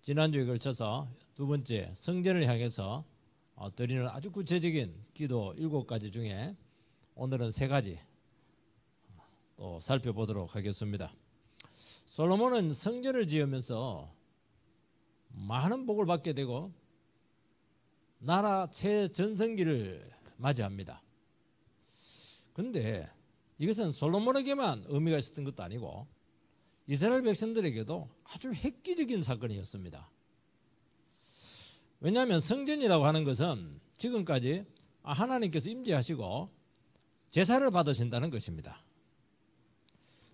지난주에 걸쳐서 두 번째 성전을 향해서 드리는 아주 구체적인 기도 7가지 중에 오늘은 3가지 또 살펴보도록 하겠습니다. 솔로몬은 성전을 지으면서 많은 복을 받게 되고 나라 최전성기를 맞이합니다. 그런데 이것은 솔로몬에게만 의미가 있었던 것도 아니고 이스라엘 백성들에게도 아주 획기적인 사건이었습니다. 왜냐하면 성전이라고 하는 것은 지금까지 하나님께서 임재하시고 제사를 받으신다는 것입니다.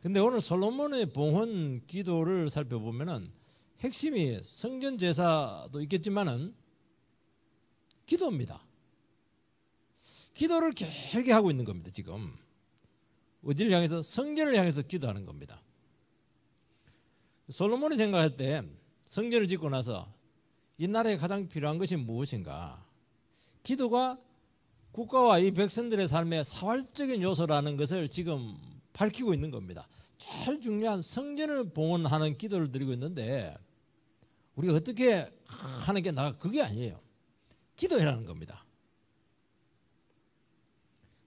근데 오늘 솔로몬의 봉헌 기도를 살펴보면은 핵심이 성전 제사도 있겠지만은 기도입니다. 기도를 길게 하고 있는 겁니다. 지금 어디를 향해서? 성전을 향해서 기도하는 겁니다. 솔로몬이 생각할 때 성전을 짓고 나서 이 나라에 가장 필요한 것이 무엇인가? 기도가 국가와 이 백성들의 삶의 사활적인 요소라는 것을 지금 밝히고 있는 겁니다. 제일 중요한 성전을 봉헌하는 기도를 드리고 있는데 우리가 어떻게 하는 게 그게 아니에요. 기도해라는 겁니다.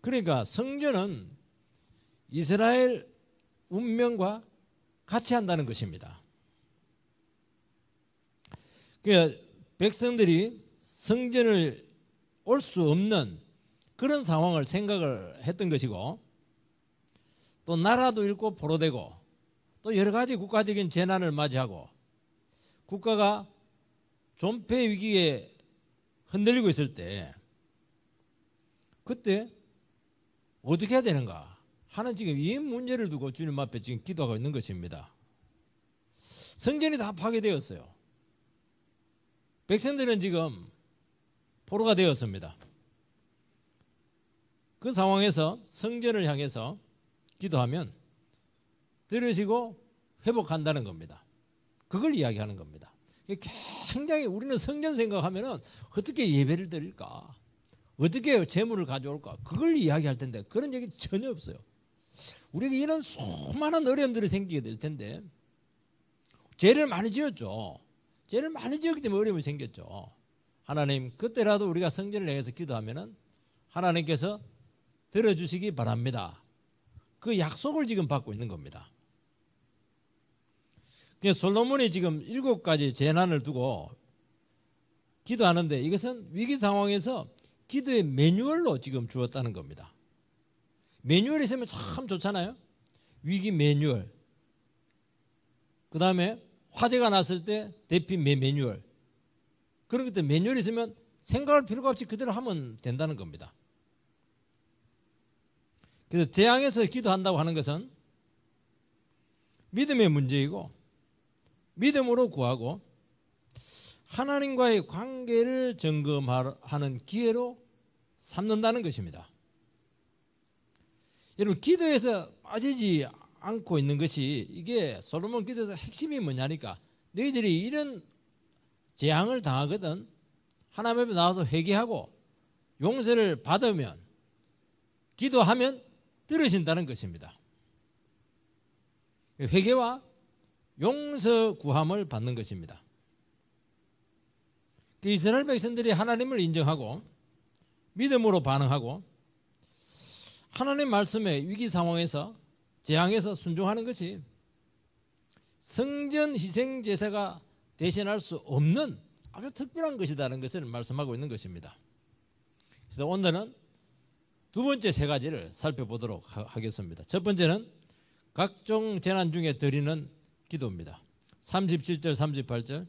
그러니까 성전은 이스라엘 운명과 같이 한다는 것입니다. 그러니까 백성들이 성전을 올 수 없는 그런 상황을 생각을 했던 것이고 또 나라도 잃고 포로되고 또 여러 가지 국가적인 재난을 맞이하고 국가가 존폐 위기에 흔들리고 있을 때 그때 어떻게 해야 되는가 하는 지금 이 문제를 두고 주님 앞에 지금 기도하고 있는 것입니다. 성전이 다 파괴되었어요. 백성들은 지금 포로가 되었습니다. 그 상황에서 성전을 향해서 기도하면 들으시고 회복한다는 겁니다. 그걸 이야기하는 겁니다. 굉장히 우리는 성전 생각하면은 어떻게 예배를 드릴까? 어떻게 재물을 가져올까? 그걸 이야기할 텐데 그런 얘기 전혀 없어요. 우리에게 이런 수많은 어려움들이 생기게 될 텐데 죄를 많이 지었죠. 죄를 많이 지었기 때문에 어려움이 생겼죠. 하나님 그때라도 우리가 성전을 향해서 기도하면은 하나님께서 들어주시기 바랍니다. 그 약속을 지금 받고 있는 겁니다. 그래서 솔로몬이 지금 7가지 재난을 두고 기도하는데 이것은 위기 상황에서 기도의 매뉴얼로 지금 주었다는 겁니다. 매뉴얼이 있으면 참 좋잖아요. 위기 매뉴얼. 그 다음에 화재가 났을 때 대피 매뉴얼. 그런 것들 매뉴얼이 있으면 생각할 필요가 없이 그대로 하면 된다는 겁니다. 그래서 재앙에서 기도한다고 하는 것은 믿음의 문제이고 믿음으로 구하고 하나님과의 관계를 점검하는 기회로 삼는다는 것입니다. 여러분 기도에서 빠지지 않고 있는 것이 이게 솔로몬 기도에서 핵심이 뭐냐니까 너희들이 이런 재앙을 당하거든 하나님 앞에 나와서 회개하고 용서를 받으면 기도하면 들으신다는 것입니다. 회개와 용서 구함을 받는 것입니다. 이스라엘 백성들이 하나님을 인정하고 믿음으로 반응하고 하나님 말씀의 위기 상황에서 재앙에서 순종하는 것이 성전 희생 제사가 대신할 수 없는 아주 특별한 것이라는 것을 말씀하고 있는 것입니다. 그래서 오늘은 두 번째 3가지를 살펴보도록 하겠습니다. 첫 번째는 각종 재난 중에 드리는 기도입니다. 37절 38절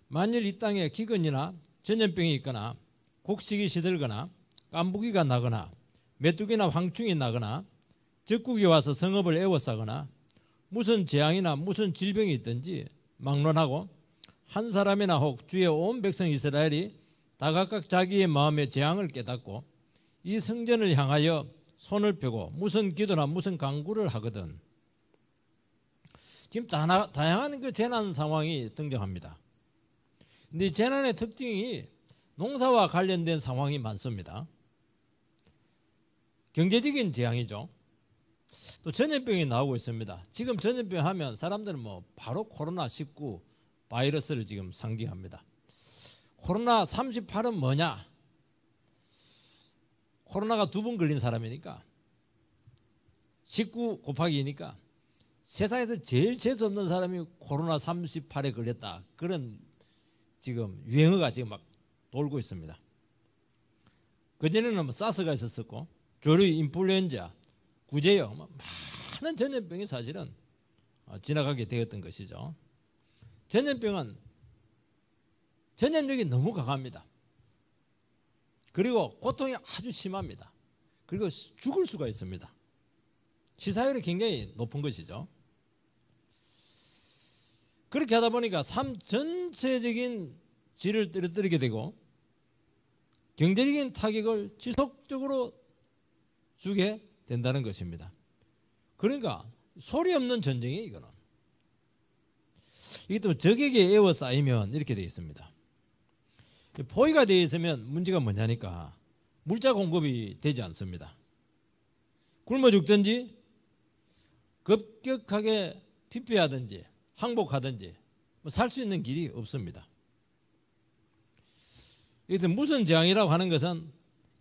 만일 이 땅에 기근이나 전염병이 있거나 곡식이 시들거나 깐부기가 나거나 메뚜기나 황충이 나거나 적국이 와서 성읍을 에워싸거나 무슨 재앙이나 무슨 질병이 있든지 막론하고 한 사람이나 혹 주의 온 백성 이스라엘이 다 각각 자기의 마음의 재앙을 깨닫고 이 성전을 향하여 손을 펴고 무슨 기도나 무슨 간구를 하거든. 지금 다양한 그 재난 상황이 등장합니다. 근데 이 재난의 특징이 농사와 관련된 상황이 많습니다. 경제적인 재앙이죠. 또 전염병이 나오고 있습니다. 지금 전염병 하면 사람들은 바로 코로나19 바이러스를 지금 상징합니다. 코로나 38은 뭐냐? 코로나가 2번 걸린 사람이니까 19 곱하기니까 세상에서 제일 재수 없는 사람이 코로나 38에 걸렸다. 그런 지금 유행어가 지금 막 돌고 있습니다. 그전에는 사스가 있었고 조류 인플루엔자, 구제염, 많은 전염병이 사실은 지나가게 되었던 것이죠. 전염병은 전염력이 너무 강합니다. 그리고 고통이 아주 심합니다. 그리고 죽을 수가 있습니다. 치사율이 굉장히 높은 것이죠. 그렇게 하다 보니까 삶 전체적인 질을 떨어뜨리게 되고 경제적인 타격을 지속적으로 주게 된다는 것입니다. 그러니까 소리 없는 전쟁이에요. 이거는. 이게 또 적에게 에워싸이면 이렇게 되어 있습니다. 포위가 되어 있으면 문제가 뭐냐니까 물자 공급이 되지 않습니다. 굶어 죽든지 급격하게 피폐하든지 항복하든지 살 수 있는 길이 없습니다. 이것은 무슨 재앙이라고 하는 것은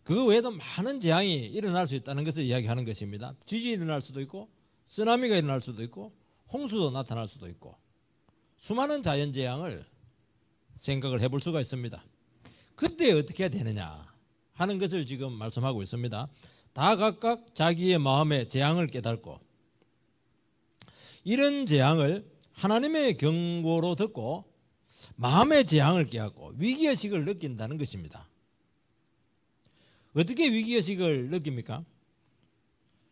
그 외에도 많은 재앙이 일어날 수 있다는 것을 이야기하는 것입니다. 지진이 일어날 수도 있고 쓰나미가 일어날 수도 있고 홍수도 나타날 수도 있고 수많은 자연재앙을 생각을 해볼 수가 있습니다. 그때 어떻게 해야 되느냐 하는 것을 지금 말씀하고 있습니다. 다 각각 자기의 마음의 재앙을 깨닫고 이런 재앙을 하나님의 경고로 듣고 마음의 재앙을 깨닫고 위기의식을 느낀다는 것입니다. 어떻게 위기의식을 느낍니까?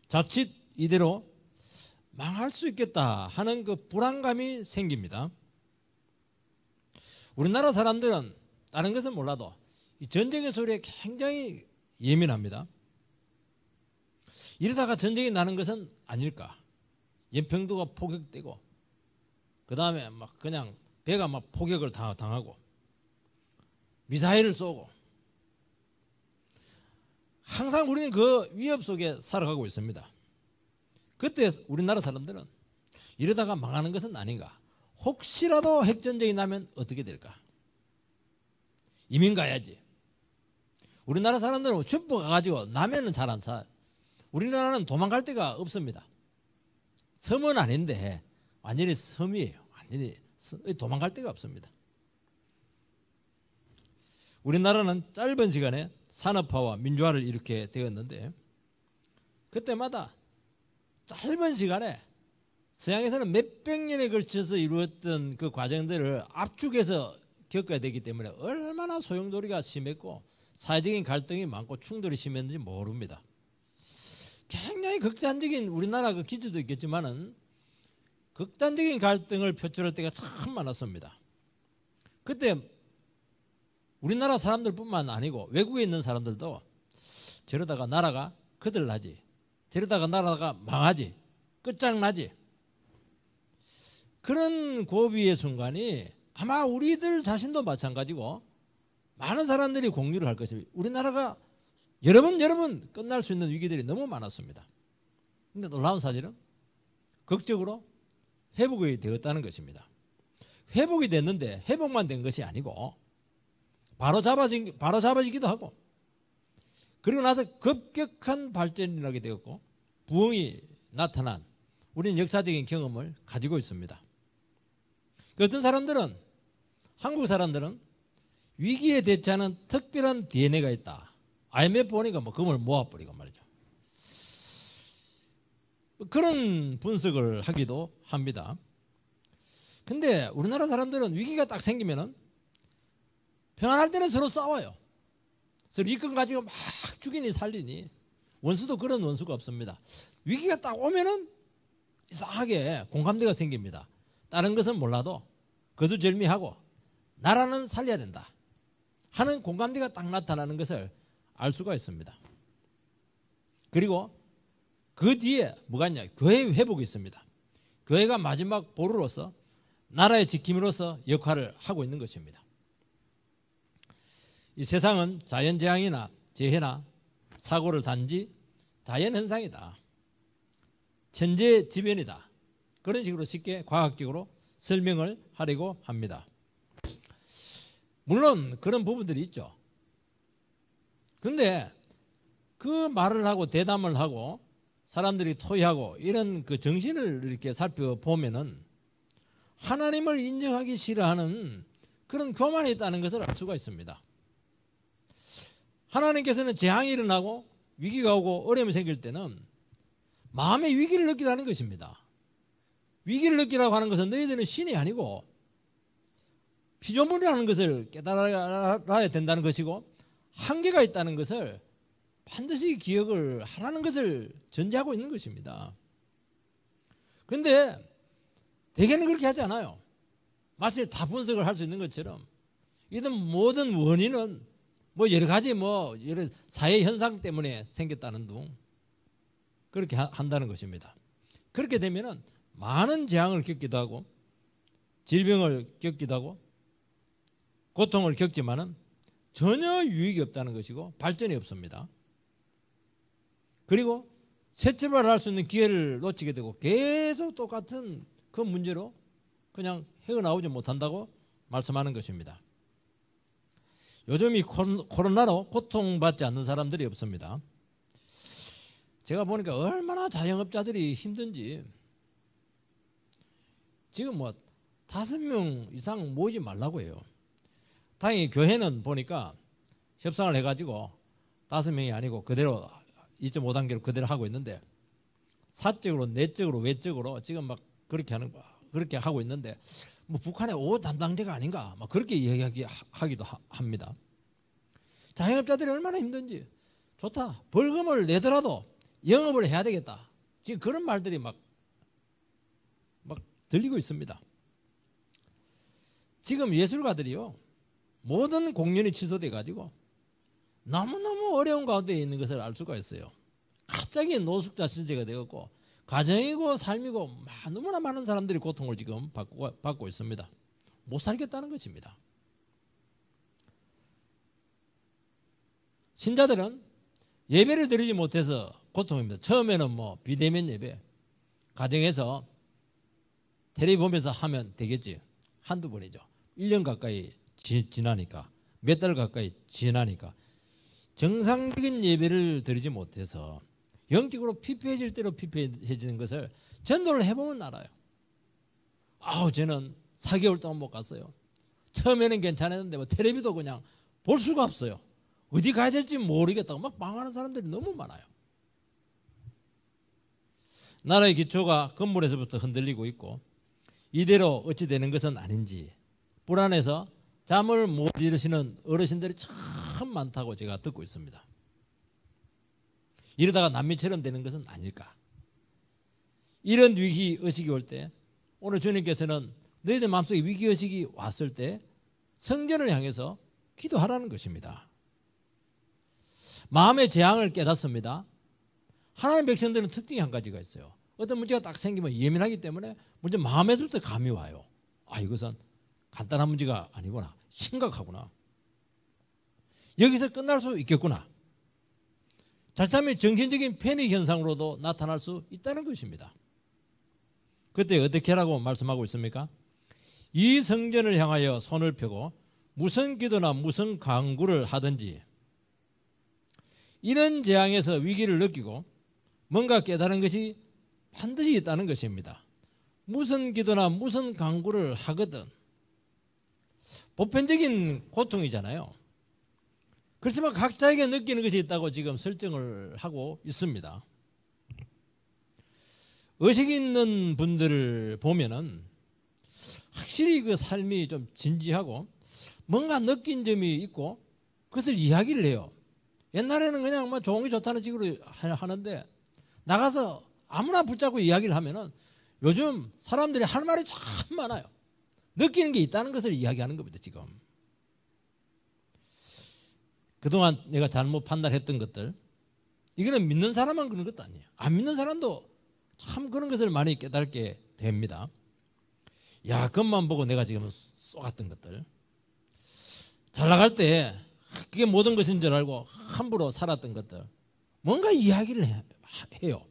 자칫 이대로 망할 수 있겠다 하는 그 불안감이 생깁니다. 우리나라 사람들은 다른 것은 몰라도 이 전쟁의 소리에 굉장히 예민합니다. 이러다가 전쟁이 나는 것은 아닐까? 연평도가 포격되고 그 다음에 막 그냥 배가 막 포격을 당하고 미사일을 쏘고 항상 우리는 그 위협 속에 살아가고 있습니다. 그때 우리나라 사람들은 이러다가 망하는 것은 아닌가? 혹시라도 핵전쟁이 나면 어떻게 될까? 이민 가야지. 우리나라 사람들은 슈퍼 가가지고 나면은 잘 안 사. 우리나라는 도망갈 데가 없습니다. 섬은 아닌데 완전히 섬이에요. 완전히 도망갈 데가 없습니다. 우리나라는 짧은 시간에 산업화와 민주화를 이렇게 되었는데 그때마다 짧은 시간에 서양에서는 몇백 년에 걸쳐서 이루었던 그 과정들을 압축해서 겪어야 되기 때문에 얼마나 소용돌이가 심했고 사회적인 갈등이 많고 충돌이 심했는지 모릅니다. 굉장히 극단적인 우리나라 그 기주도 있겠지만은 극단적인 갈등을 표출할 때가 참 많았습니다. 그때 우리나라 사람들뿐만 아니고 외국에 있는 사람들도 저러다가 나라가 거들나지, 저러다가 나라가 망하지, 끝장나지, 그런 고비의 순간이 아마 우리들 자신도 마찬가지고 많은 사람들이 공유를 할 것입니다. 우리나라가 여러 번 끝날 수 있는 위기들이 너무 많았습니다. 그런데 놀라운 사실은 극적으로 회복이 되었다는 것입니다. 회복이 됐는데 회복만 된 것이 아니고 바로 잡아지기도 하고 그리고 나서 급격한 발전이 나게 되었고 부흥이 나타난 우리는 역사적인 경험을 가지고 있습니다. 어떤 사람들은 한국 사람들은 위기에 대처하는 특별한 DNA가 있다. IMF 보니까 뭐 금을 모아버리고 말이죠. 그런 분석을 하기도 합니다. 근데 우리나라 사람들은 위기가 딱 생기면은 평안할 때는 서로 싸워요. 서로 이권 가지고 막 죽이니 살리니 원수도 그런 원수가 없습니다. 위기가 딱 오면은 이상하게 공감대가 생깁니다. 다른 것은 몰라도 거두절미하고 나라는 살려야 된다 하는 공감대가 딱 나타나는 것을 알 수가 있습니다. 그리고 그 뒤에 뭐가 있냐? 교회의 회복이 있습니다. 교회가 마지막 보루로서 나라의 지킴이로서 역할을 하고 있는 것입니다. 이 세상은 자연재앙이나 재해나 사고를 단지 자연현상이다, 천재지변이다, 그런 식으로 쉽게 과학적으로 설명을 하려고 합니다. 물론 그런 부분들이 있죠. 근데 그 말을 하고 대담을 하고 사람들이 토의하고 이런 그 정신을 이렇게 살펴보면은 하나님을 인정하기 싫어하는 그런 교만이 있다는 것을 알 수가 있습니다. 하나님께서는 재앙이 일어나고 위기가 오고 어려움이 생길 때는 마음의 위기를 느끼라는 것입니다. 위기를 느끼라고 하는 것은 너희들은 신이 아니고 피조물이라는 것을 깨달아야 된다는 것이고 한계가 있다는 것을 반드시 기억을 하라는 것을 전제하고 있는 것입니다. 그런데 대개는 그렇게 하지 않아요. 마치 다 분석을 할 수 있는 것처럼 이런 모든 원인은 뭐 여러 가지 뭐 여러 사회 현상 때문에 생겼다는 둥 그렇게 한다는 것입니다. 그렇게 되면은 많은 재앙을 겪기도 하고 질병을 겪기도 하고 고통을 겪지만은 전혀 유익이 없다는 것이고 발전이 없습니다. 그리고 새 출발할 수 있는 기회를 놓치게 되고 계속 똑같은 그 문제로 그냥 헤어나오지 못한다고 말씀하는 것입니다. 요즘 이 코로나로 고통받지 않는 사람들이 없습니다. 제가 보니까 얼마나 자영업자들이 힘든지 지금 뭐 5명 이상 모이지 말라고 해요. 다행히 교회는 보니까 협상을 해가지고 5명이 아니고 그대로 2.5단계로 그대로 하고 있는데 사적으로 내적으로 외적으로 지금 막 그렇게 하고 있는데 뭐 북한의 5담당제가 아닌가 막 그렇게 이야기하기도 합니다. 자영업자들이 얼마나 힘든지 좋다 벌금을 내더라도 영업을 해야 되겠다 지금 그런 말들이 막 들리고 있습니다. 지금 예술가들이요 모든 공연이 취소돼 가지고 너무너무 어려운 가운데 있는 것을 알 수가 있어요. 갑자기 노숙자 신세가 되었고 가정이고 삶이고 너무나 많은 사람들이 고통을 지금 받고 있습니다. 못 살겠다는 것입니다. 신자들은 예배를 드리지 못해서 고통입니다. 처음에는 뭐 비대면 예배 가정에서 텔레비 보면서 하면 되겠지. 한두 번이죠. 1년 가까이 지나니까 몇 달 가까이 지나니까 정상적인 예배를 드리지 못해서 영적으로 피폐해질 대로 피폐해지는 것을 전도를 해보면 알아요. 저는 4개월 동안 못 갔어요. 처음에는 괜찮았는데 뭐 텔레비도 그냥 볼 수가 없어요. 어디 가야 될지 모르겠다고 막 망하는 사람들이 너무 많아요. 나라의 기초가 건물에서부터 흔들리고 있고 이대로 어찌 되는 것은 아닌지 불안해서 잠을 못 이루시는 어르신들이 참 많다고 제가 듣고 있습니다. 이러다가 남미처럼 되는 것은 아닐까. 이런 위기의식이 올 때 오늘 주님께서는 너희들 마음속에 위기의식이 왔을 때 성전을 향해서 기도하라는 것입니다. 마음의 재앙을 깨닫습니다. 하나님 백성들은 특징이 한 가지가 있어요. 어떤 문제가 딱 생기면 예민하기 때문에 먼저 마음에서부터 감이 와요. 이것은 간단한 문제가 아니구나. 심각하구나. 여기서 끝날 수 있겠구나. 자칫하면 정신적인 패닉 현상으로도 나타날 수 있다는 것입니다. 그때 어떻게 하라고 말씀하고 있습니까? 이 성전을 향하여 손을 펴고 무슨 기도나 무슨 간구를 하든지 이런 재앙에서 위기를 느끼고 뭔가 깨달은 것이 반드시 있다는 것입니다. 무슨 기도나 무슨 간구를 하거든 보편적인 고통이잖아요. 그렇지만 각자에게 느끼는 것이 있다고 지금 설정을 하고 있습니다. 의식이 있는 분들을 보면은 확실히 그 삶이 좀 진지하고 뭔가 느낀 점이 있고 그것을 이야기를 해요. 옛날에는 그냥 뭐 좋은 게 좋다는 식으로 하는데 나가서 아무나 붙잡고 이야기를 하면은 요즘 사람들이 할 말이 참 많아요. 느끼는 게 있다는 것을 이야기하는 겁니다. 지금 그동안 내가 잘못 판단했던 것들 이거는 믿는 사람만 그런 것도 아니에요. 안 믿는 사람도 참 그런 것을 많이 깨닫게 됩니다. 겉만 보고 내가 지금 쏘갔던 것들 잘 나갈 때 그게 모든 것인 줄 알고 함부로 살았던 것들 뭔가 이야기를 해요.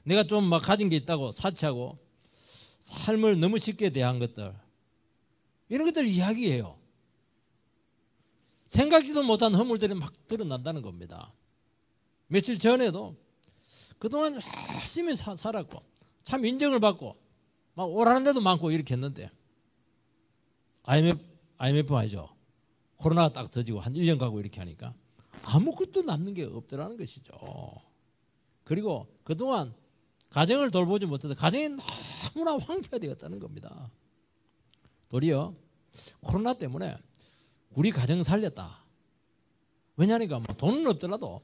내가 좀 막 가진 게 있다고 사치하고 삶을 너무 쉽게 대한 것들 이런 것들을 이야기해요. 생각지도 못한 허물들이 막 드러난다는 겁니다. 며칠 전에도 그동안 열심히 살았고 참 인정을 받고 막 오라는 데도 많고 이렇게 했는데 IMF 아니죠. 코로나가 딱 터지고 한 1년 가고 이렇게 하니까 아무것도 남는 게 없더라는 것이죠. 그리고 그동안 가정을 돌보지 못해서 가정이 너무나 황폐되었다는 겁니다. 도리어 코로나 때문에 우리 가정 살렸다. 왜냐하니까 뭐 돈은 없더라도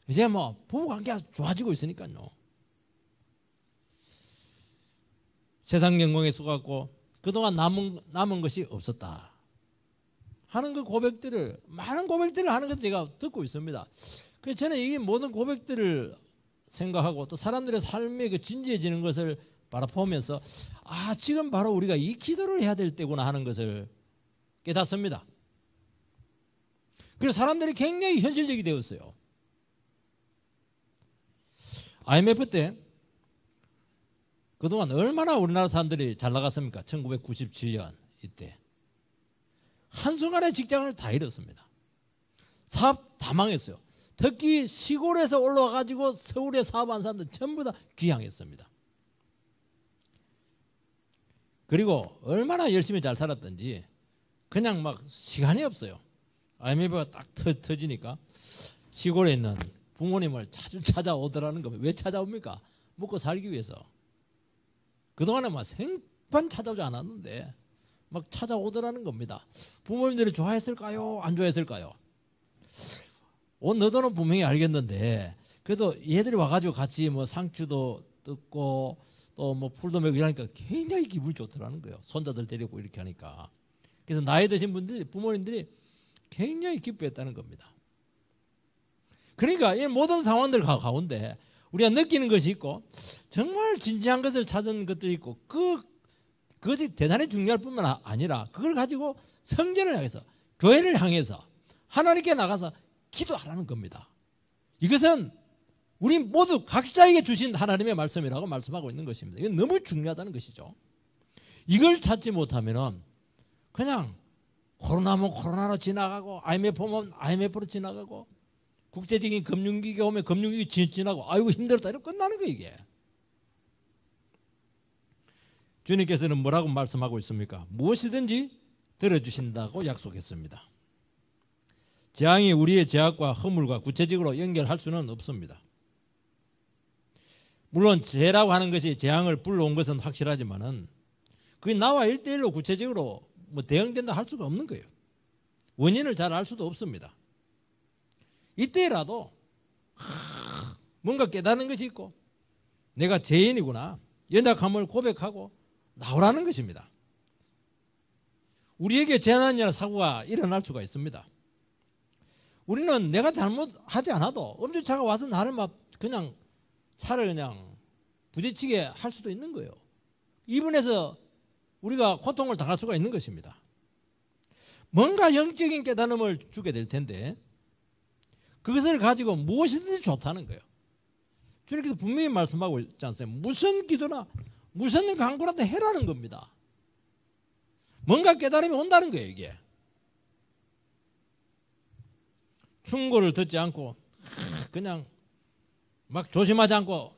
이제 뭐 부부관계가 좋아지고 있으니까요. 세상 영광에 속았고 그동안 남은 것이 없었다 하는 그 고백들을, 많은 고백들을 하는 것을 제가 듣고 있습니다. 그래서 저는 이 모든 고백들을 생각하고 또 사람들의 삶이 그 진지해지는 것을 바라보면서 아, 지금 바로 우리가 이 기도를 해야 될 때구나 하는 것을 깨닫습니다. 그래서 사람들이 굉장히 현실적이 되었어요. IMF 때 그동안 얼마나 우리나라 사람들이 잘 나갔습니까? 1997년 이때 한순간에 직장을 다 잃었습니다. 사업 다 망했어요. 특히 시골에서 올라와가지고 서울에 사업한 사람들 전부 다 귀향했습니다. 그리고 얼마나 열심히 잘 살았던지 그냥 막 시간이 없어요. IMF가 딱 터지니까 시골에 있는 부모님을 자주 찾아오더라는 겁니다. 왜 찾아옵니까? 먹고 살기 위해서. 그동안에 막 생판 찾아오지 않았는데 막 찾아오더라는 겁니다. 부모님들이 좋아했을까요? 안 좋아했을까요? 옷 너도는 분명히 알겠는데 그래도 얘들이 와가지고 같이 뭐 상추도 뜯고 또 뭐 풀도 메고 이러니까 굉장히 기분이 좋더라는 거예요. 손자들 데리고 이렇게 하니까. 그래서 나이 드신 분들이, 부모님들이 굉장히 기뻐했다는 겁니다. 그러니까 이 모든 상황들 가운데 우리가 느끼는 것이 있고 정말 진지한 것을 찾은 것들이 있고 그것이 대단히 중요할 뿐만 아니라 그걸 가지고 성전을 향해서, 교회를 향해서 하나님께 나가서 기도하라는 겁니다. 이것은 우리 모두 각자에게 주신 하나님의 말씀이라고 말씀하고 있는 것입니다. 이건 너무 중요하다는 것이죠. 이걸 찾지 못하면 그냥 코로나면 코로나로 지나가고 IMF면 IMF로 지나가고 국제적인 금융위기가 오면 금융위기 지나고 아이고 힘들었다 이러고 끝나는 거예요 이게. 주님께서는 뭐라고 말씀하고 있습니까? 무엇이든지 들어주신다고 약속했습니다. 재앙이 우리의 죄악과 허물과 구체적으로 연결할 수는 없습니다. 물론 죄라고 하는 것이 재앙을 불러온 것은 확실하지만은 그게 나와 1대1로 구체적으로 뭐 대응된다 할 수가 없는 거예요. 원인을 잘 알 수도 없습니다. 이때라도 뭔가 깨닫는 것이 있고 내가 죄인이구나, 연약함을 고백하고 나오라는 것입니다. 우리에게 재난이나 사고가 일어날 수가 있습니다. 우리는 내가 잘못하지 않아도 음주차가 와서 나를 막 그냥 차를 그냥 부딪히게 할 수도 있는 거예요. 이분에서 우리가 고통을 당할 수가 있는 것입니다. 뭔가 영적인 깨달음을 주게 될 텐데 그것을 가지고 무엇이든지 좋다는 거예요. 주님께서 분명히 말씀하고 있지 않습니까? 무슨 기도나 무슨 간구라도 해라는 겁니다. 뭔가 깨달음이 온다는 거예요 이게. 충고를 듣지 않고 그냥 막 조심하지 않고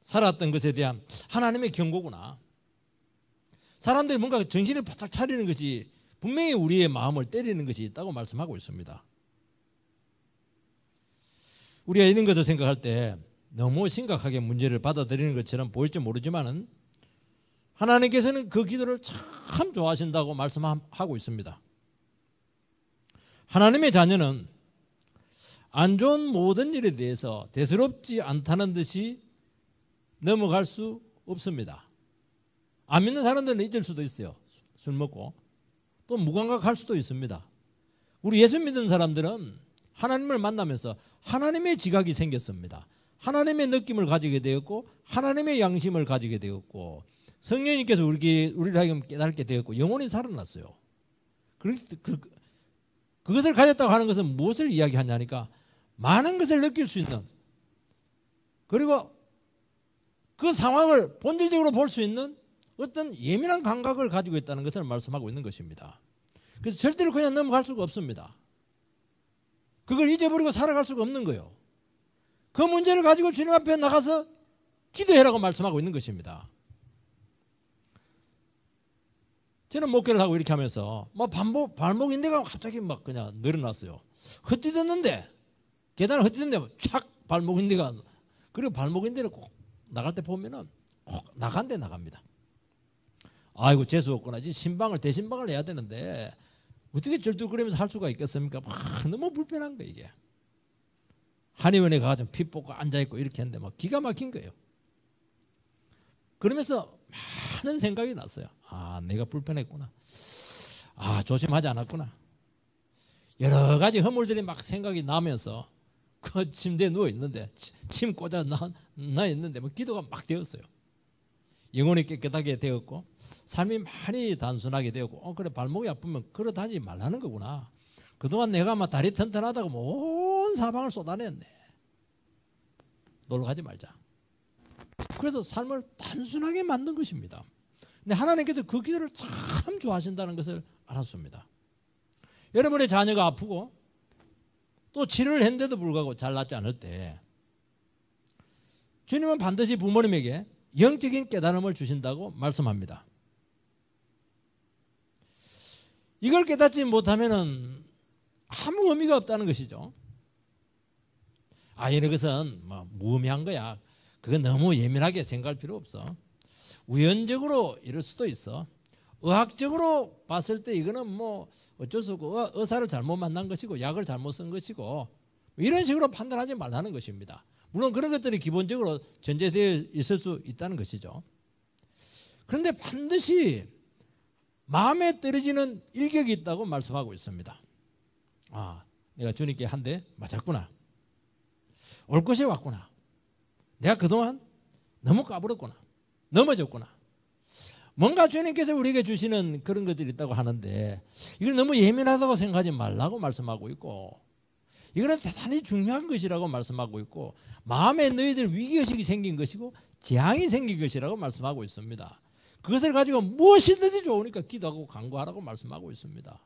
살았던 것에 대한 하나님의 경고구나. 사람들이 뭔가 정신을 바짝 차리는 것이 분명히 우리의 마음을 때리는 것이 있다고 말씀하고 있습니다. 우리가 이런 것을 생각할 때 너무 심각하게 문제를 받아들이는 것처럼 보일지 모르지만은 하나님께서는 그 기도를 참 좋아하신다고 말씀하고 있습니다. 하나님의 자녀는 안 좋은 모든 일에 대해서 대수롭지 않다는 듯이 넘어갈 수 없습니다. 안 믿는 사람들은 잊을 수도 있어요. 술 먹고 또 무감각할 수도 있습니다. 우리 예수 믿는 사람들은 하나님을 만나면서 하나님의 지각이 생겼습니다. 하나님의 느낌을 가지게 되었고 하나님의 양심을 가지게 되었고 성령님께서 우리를 하여금 깨닫게 되었고 영혼이 살아났어요. 그것을 가졌다고 하는 것은 무엇을 이야기하냐니까 많은 것을 느낄 수 있는, 그리고 그 상황을 본질적으로 볼 수 있는 어떤 예민한 감각을 가지고 있다는 것을 말씀하고 있는 것입니다. 그래서 절대로 그냥 넘어갈 수가 없습니다. 그걸 잊어버리고 살아갈 수가 없는 거예요. 그 문제를 가지고 주님 앞에 나가서 기도해라고 말씀하고 있는 것입니다. 저는 목회를 하고 이렇게 하면서 막 발목 인대가 갑자기 막 그냥 늘어났어요. 헛디뎠는데 계단을 헛디뎠는데 착 발목 인대가, 그리고 발목 인대를 꼭 나갈 때 보면은 꼭 나간데 나갑니다. 아이고 재수 없구나. 신방을 대신방을 해야 되는데 어떻게 절뚝거리면서 할 수가 있겠습니까? 너무 불편한 거예요 이게. 한의원에 가서 피 뽑고 앉아있고 이렇게 했는데 막 기가 막힌 거예요. 그러면서 많은 생각이 났어요. 아, 내가 불편했구나. 아, 조심하지 않았구나. 여러 가지 허물들이 막 생각이 나면서 그 침대에 누워 있는데 침 꽂아 나 있는데 뭐 기도가 막 되었어요. 영혼이 깨끗하게 되었고 삶이 많이 단순하게 되었고, 그래 발목이 아프면 걸어 다니지 말라는 거구나. 그동안 내가 막 다리 튼튼하다고 온 사방을 쏟아냈네. 놀러 가지 말자. 그래서 삶을 단순하게 만든 것입니다. 근데 하나님께서 그 기도를 참 좋아하신다는 것을 알았습니다. 여러분의 자녀가 아프고 또 치료를 했는데도 불구하고 잘 낫지 않을 때 주님은 반드시 부모님에게 영적인 깨달음을 주신다고 말씀합니다. 이걸 깨닫지 못하면 아무 의미가 없다는 것이죠. 아, 이런 것은 뭐 무의미한 거야. 그건 너무 예민하게 생각할 필요 없어. 우연적으로 이럴 수도 있어. 의학적으로 봤을 때 이거는 뭐 어쩔 수 없고 의사를 잘못 만난 것이고 약을 잘못 쓴 것이고 이런 식으로 판단하지 말라는 것입니다. 물론 그런 것들이 기본적으로 전제되어 있을 수 있다는 것이죠. 그런데 반드시 마음에 떨어지는 일격이 있다고 말씀하고 있습니다. 아, 내가 주님께 한 대 맞았구나. 올 것이 왔구나. 내가 그동안 너무 까불었구나. 넘어졌구나. 뭔가 주님께서 우리에게 주시는 그런 것들이 있다고 하는데 이걸 너무 예민하다고 생각하지 말라고 말씀하고 있고, 이거는 대단히 중요한 것이라고 말씀하고 있고, 마음에 너희들 위기의식이 생긴 것이고 재앙이 생긴 것이라고 말씀하고 있습니다. 그것을 가지고 무엇이든지 좋으니까 기도하고 간구하라고 말씀하고 있습니다.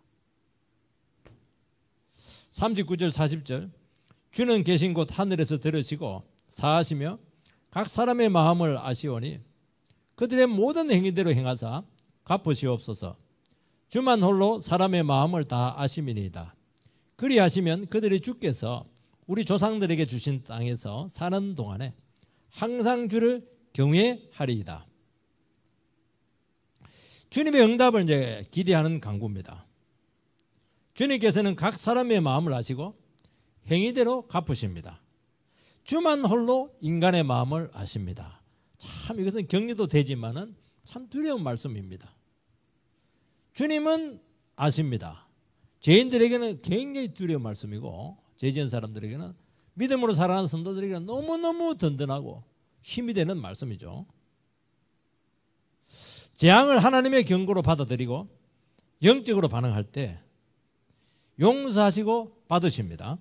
39절 40절 주는 계신 곳 하늘에서 들으시고 사하시며 각 사람의 마음을 아시오니 그들의 모든 행위대로 행하사 갚으시옵소서. 주만 홀로 사람의 마음을 다 아심이니이다. 그리하시면 그들이 주께서 우리 조상들에게 주신 땅에서 사는 동안에 항상 주를 경외하리이다. 주님의 응답을 이제 기대하는 간구입니다. 주님께서는 각 사람의 마음을 아시고 행위대로 갚으십니다. 주만 홀로 인간의 마음을 아십니다. 참 이것은 격려도 되지만은 참 두려운 말씀입니다. 주님은 아십니다. 죄인들에게는 굉장히 두려운 말씀이고 죄 지은 사람들에게는 믿음으로 살아가는 성도들에게는 너무너무 든든하고 힘이 되는 말씀이죠. 재앙을 하나님의 경고로 받아들이고 영적으로 반응할 때 용서하시고 받으십니다.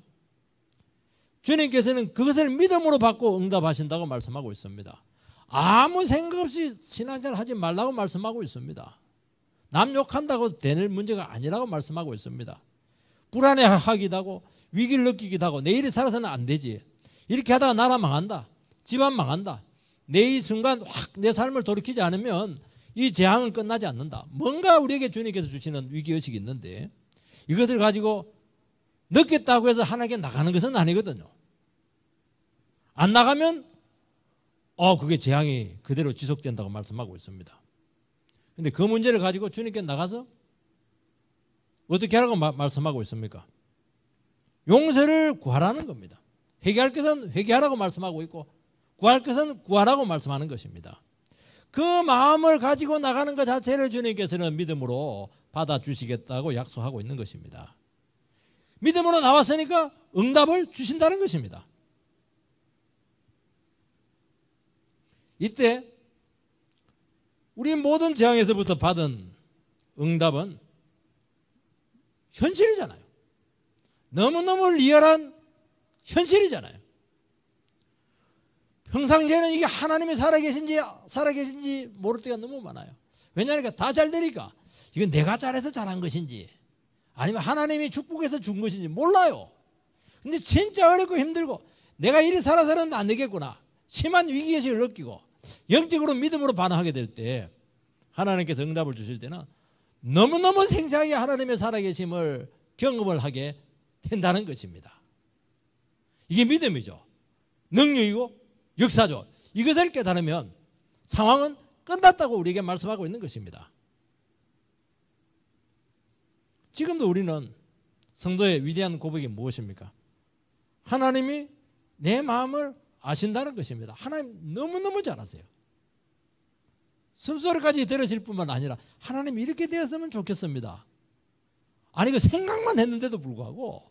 주님께서는 그것을 믿음으로 받고 응답하신다고 말씀하고 있습니다. 아무 생각 없이 신앙생활 하지 말라고 말씀하고 있습니다. 남 욕한다고 되는 문제가 아니라고 말씀하고 있습니다. 불안해하기도 하고 위기를 느끼기도 하고 내일이 살아서는 안 되지. 이렇게 하다가 나라 망한다. 집안 망한다. 내 이 순간 확 내 삶을 돌이키지 않으면 이 재앙은 끝나지 않는다. 뭔가 우리에게 주님께서 주시는 위기의식이 있는데 이것을 가지고 늦겠다고 해서 하나님께 나가는 것은 아니거든요. 안 나가면 그게 재앙이 그대로 지속된다고 말씀하고 있습니다. 그런데 그 문제를 가지고 주님께 나가서 어떻게 하라고 말씀하고 있습니까? 용서를 구하라는 겁니다. 회개할 것은 회개하라고 말씀하고 있고 구할 것은 구하라고 말씀하는 것입니다. 그 마음을 가지고 나가는 것 자체를 주님께서는 믿음으로 받아주시겠다고 약속하고 있는 것입니다. 믿음으로 나왔으니까 응답을 주신다는 것입니다. 이때 우리 모든 재앙에서부터 받은 응답은 현실이잖아요. 너무너무 리얼한 현실이잖아요. 평상시에는 이게 하나님이 살아계신지 모를 때가 너무 많아요. 왜냐하니까 다 잘 되니까 이건 내가 잘해서 잘한 것인지 아니면 하나님이 축복해서 준 것인지 몰라요. 근데 진짜 어렵고 힘들고 내가 이리 살아서는 안 되겠구나. 심한 위기의식을 느끼고 영적으로 믿음으로 반응하게 될 때 하나님께서 응답을 주실 때는 너무너무 생생하게 하나님의 살아계심을 경험을 하게 된다는 것입니다. 이게 믿음이죠. 능력이고 역사죠. 이것을 깨달으면 상황은 끝났다고 우리에게 말씀하고 있는 것입니다. 지금도 우리는 성도의 위대한 고백이 무엇입니까? 하나님이 내 마음을 아신다는 것입니다. 하나님 너무너무 잘 아세요. 숨소리까지 들으실 뿐만 아니라 하나님 이렇게 되었으면 좋겠습니다. 아니 그 생각만 했는데도 불구하고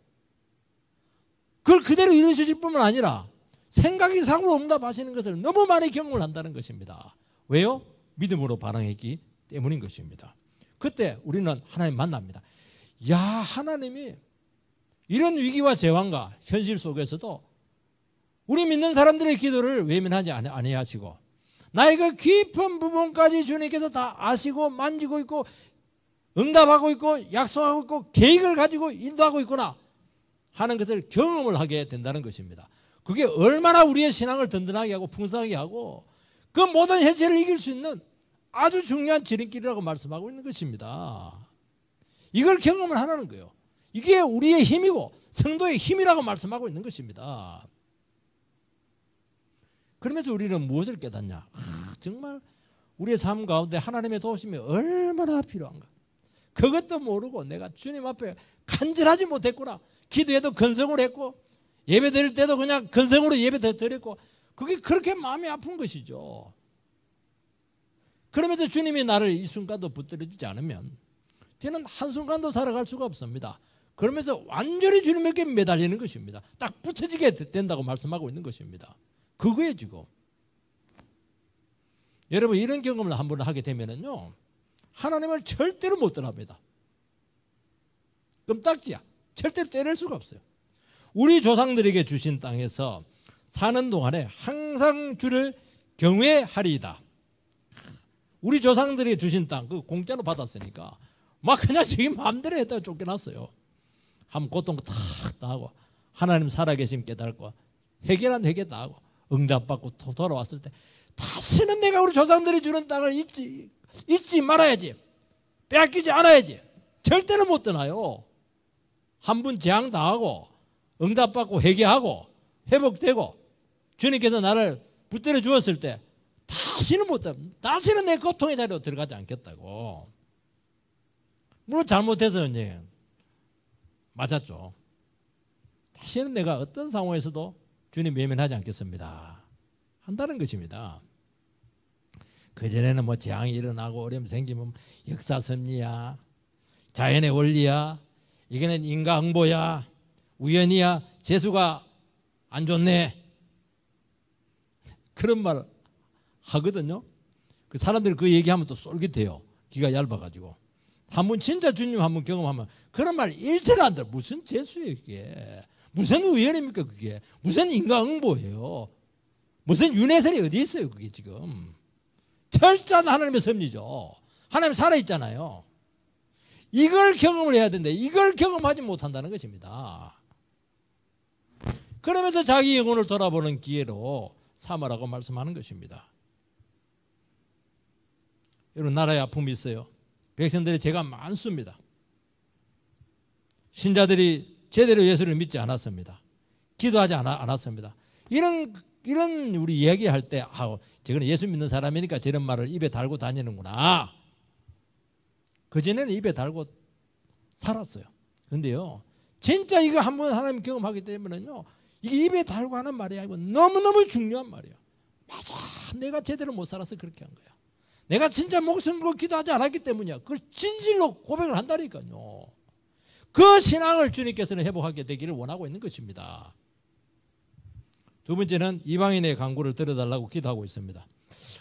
그걸 그대로 이루실 뿐만 아니라 생각 이상으로 응답하시는 것을 너무 많이 경험을 한다는 것입니다. 왜요? 믿음으로 반응했기 때문인 것입니다. 그때 우리는 하나님 만납니다. 야, 하나님이 이런 위기와 재앙과 현실 속에서도 우리 믿는 사람들의 기도를 외면하지 아니하시고 나의 그 깊은 부분까지 주님께서 다 아시고 만지고 있고 응답하고 있고 약속하고 있고 계획을 가지고 인도하고 있구나 하는 것을 경험을 하게 된다는 것입니다. 그게 얼마나 우리의 신앙을 든든하게 하고 풍성하게 하고 그 모든 현실을 이길 수 있는 아주 중요한 지름길이라고 말씀하고 있는 것입니다. 이걸 경험을 하는 거예요. 이게 우리의 힘이고 성도의 힘이라고 말씀하고 있는 것입니다. 그러면서 우리는 무엇을 깨닫냐? 정말 우리의 삶 가운데 하나님의 도우심이 얼마나 필요한가. 그것도 모르고 내가 주님 앞에 간절하지 못했구나. 기도해도 건성으로 했고 예배 드릴 때도 그냥 건성으로 예배 드렸고 그게 그렇게 마음이 아픈 것이죠. 그러면서 주님이 나를 이 순간도 붙들어주지 않으면 저는 한순간도 살아갈 수가 없습니다. 그러면서 완전히 주님에게 매달리는 것입니다. 딱 붙어지게 된다고 말씀하고 있는 것입니다. 그거에 지금 여러분 이런 경험을 한번 하게 되면은요 하나님을 절대로 못 떠납니다. 껌딱지야. 절대로 떼낼 수가 없어요. 우리 조상들에게 주신 땅에서 사는 동안에 항상 주를 경외하리이다. 우리 조상들에게 주신 땅 그 공짜로 받았으니까 막 그냥 자기 마음대로 했다가 쫓겨났어요. 한번 고통 탁 당하고 하나님 살아계심 깨달고 회개란 회개 다 하고 응답받고 돌아왔을 때 다시는 내가 우리 조상들이 주는 땅을 잊지 말아야지. 빼앗기지 않아야지. 절대로 못 떠나요. 한 번 재앙 당하고 응답받고 회개하고 회복되고 주님께서 나를 붙들어 주었을 때 다시는 못 떠나. 다시는 내 고통의 자리로 들어가지 않겠다고. 물론 잘못해서 이제 맞았죠. 다시는 내가 어떤 상황에서도 주님 외면하지 않겠습니다. 한다는 것입니다. 그전에는 뭐 재앙이 일어나고 어려움 생기면 역사 섭리야, 자연의 원리야, 이거는 인과응보야, 우연이야, 재수가 안 좋네. 그런 말 하거든요. 그 사람들이 그 얘기하면 또 쏠깃해요. 귀가 얇아가지고. 한번 진짜 주님 한번 경험하면 그런 말 일체를 안 들어. 무슨 재수예요 그게. 무슨 우연입니까 그게. 무슨 인과응보예요. 무슨 윤회설이 어디 있어요 그게 지금. 철저한 하나님의 섭리죠. 하나님 살아있잖아요. 이걸 경험을 해야 되는데 이걸 경험하지 못한다는 것입니다. 그러면서 자기 영혼을 돌아보는 기회로 삼으라고 말씀하는 것입니다. 여러분 나라에 아픔이 있어요. 백성들의 죄가 많습니다. 신자들이 제대로 예수를 믿지 않았습니다. 기도하지 않았습니다. 이런 우리 이야기할 때 저거는 예수 믿는 사람이니까 저런 말을 입에 달고 다니는구나. 그전에는 입에 달고 살았어요. 그런데요 진짜 이거 한번 하나님 경험하기 때문에요 이게 입에 달고 하는 말이 아니고 너무너무 중요한 말이에요. 맞아, 내가 제대로 못 살아서 그렇게 한 거야. 내가 진짜 목숨 걸고 기도하지 않았기 때문이야. 그걸 진실로 고백을 한다니까요. 그 신앙을 주님께서는 회복하게 되기를 원하고 있는 것입니다. 두 번째는 이방인의 간구를 들어달라고 기도하고 있습니다.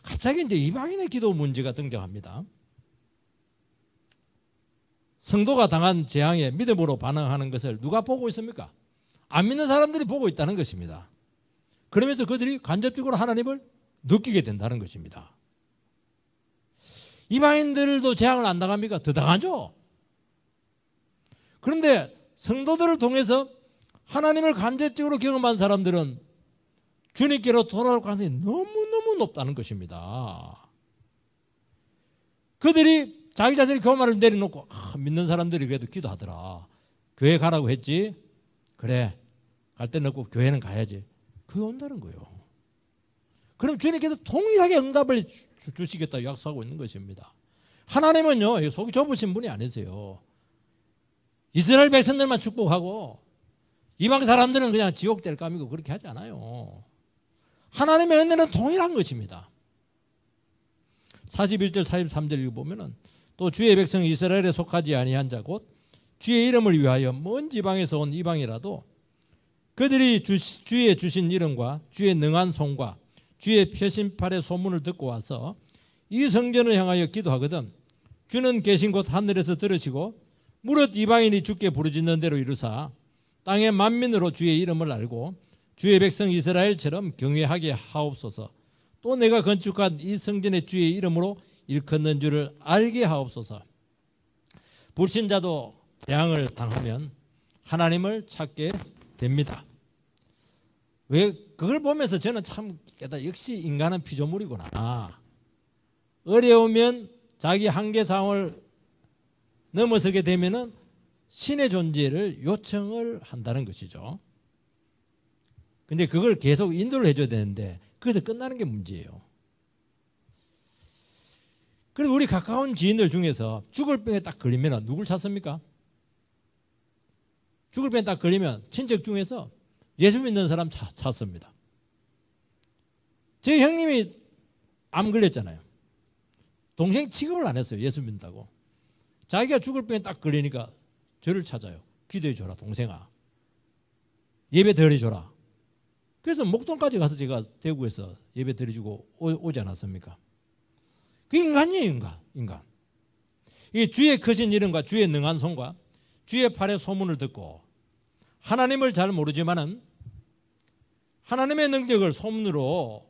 갑자기 이제 이방인의 기도 문제가 등장합니다. 성도가 당한 재앙에 믿음으로 반응하는 것을 누가 보고 있습니까? 안 믿는 사람들이 보고 있다는 것입니다. 그러면서 그들이 간접적으로 하나님을 느끼게 된다는 것입니다. 이방인들도 재앙을 안 당합니까? 더 당하죠. 그런데 성도들을 통해서 하나님을 간접적으로 경험한 사람들은 주님께로 돌아올 가능성이 너무너무 높다는 것입니다. 그들이 자기 자신의 교만을 내려놓고 믿는 사람들이 그래도 기도하더라. 교회 가라고 했지? 그래, 갈 때는 없고 교회는 가야지. 그게 온다는 거예요. 그럼 주님께서 동일하게 응답을 주시겠다고 약속하고 있는 것입니다. 하나님은요, 속이 좁으신 분이 아니세요. 이스라엘 백성들만 축복하고 이방 사람들은 그냥 지옥 될 감이고 그렇게 하지 않아요. 하나님의 은혜는 동일한 것입니다. 41절 43절 보면은 또 주의 백성 이스라엘에 속하지 아니한 자 곧 주의 이름을 위하여 먼 지방에서 온 이방이라도 그들이 주의 주신 이름과 주의 능한 손과 주의 표심팔의 소문을 듣고 와서 이 성전을 향하여 기도하거든 주는 계신 곳 하늘에서 들으시고 무릇 이방인이 주께 부르짖는 대로 이루사 땅의 만민으로 주의 이름을 알고 주의 백성 이스라엘처럼 경외하게 하옵소서. 또 내가 건축한 이 성전의 주의 이름으로 일컫는 줄을 알게 하옵소서. 불신자도 재앙을 당하면 하나님을 찾게 됩니다. 왜 그걸 보면서 저는 참 깨달아 역시 인간은 피조물이구나. 어려우면 자기 한계 상을 넘어서게 되면은 신의 존재를 요청을 한다는 것이죠. 근데 그걸 계속 인도를 해줘야 되는데 그래서 끝나는 게 문제예요. 그래서 우리 가까운 지인들 중에서 죽을 병에 딱 걸리면 누굴 찾습니까? 죽을 병에 딱 걸리면 친척 중에서 예수 믿는 사람 찾습니다. 제 형님이 암 걸렸잖아요. 동생 취급을 안 했어요. 예수 믿는다고. 자기가 죽을 병에 딱 걸리니까 저를 찾아요. 기도해 줘라 동생아. 예배 드려줘라. 그래서 목동까지 가서 제가 대구에서 예배 드려주고 오지 않았습니까? 그 인간이에요. 인간. 이 주의 크신 이름과 주의 능한 손과 주의 팔의 소문을 듣고 하나님을 잘 모르지만은 하나님의 능력을 소문으로